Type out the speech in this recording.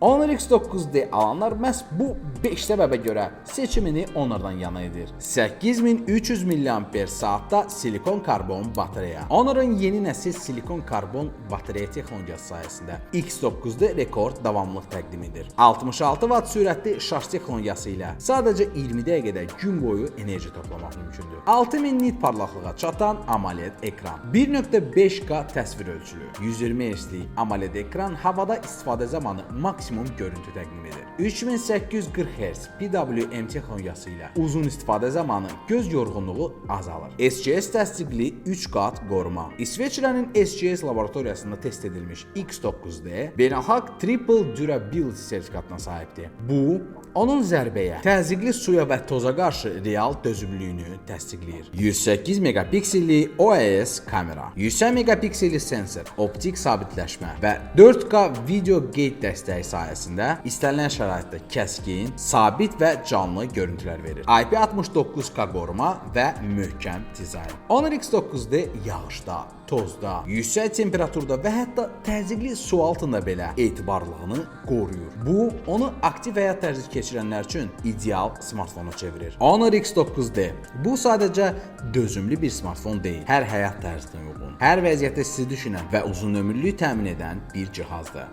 Honor X9D alanlar məhz bu 5 səbəbə görə seçimini onlardan yana edir. 8300 mAh silikon karbon batareya. Honor'un yeni nəsil silikon karbon batareya texnologiyası sayəsində X9D rekord davamlılıq təqdim edir. 66 Watt sürətli şarj texnologiyası ilə sadəcə 20 dəqiqədə gün boyu enerji toplamaq mümkündür. 6000 nit parlaqlığa çatan AMOLED ekran. 1.5K təsvir ölçülü. 120 Hz'lik AMOLED ekran havada istifadə zamanı maksimum görüntü təqdim edir. 3840 Hz PWM texnologiyası ilə uzun istifadə zamanı göz yorğunluğu azalır. SGS təsdiqli 3 qat qoruma. İsveçrənin SGS laboratoriyasında test edilmiş X9D beynəlxalq Triple Durability sertifikatına sahibdir. Bu, onun zərbəyə, təzyiqli suya və toza qarşı real dözümlülüyünü təsdiqləyir. 108 megapikselli OIS kamera, 100 megapikselli sensor, optik sabitləşmə və 4K video qeyd dəstəyi sayəsində istənilən şəraitdə kəskin, sabit və canlı görüntülər verir. IP69K qoruma və möhkəm dizayn. Honor X9D yağışda, tozda, yüksək temperaturda və hətta təzyiqli su altında belə etibarlılığını qoruyur. Bu, onu aktiv həyat tərzi keçirənlər üçün ideal smartfona çevirir. Honor X9D bu sadəcə dözümlü bir smartfon deyil, hər həyat tərzinə uyğun, hər vəziyyətdə sizi düşünən və uzun ömürlülük təmin edən bir cihazdır.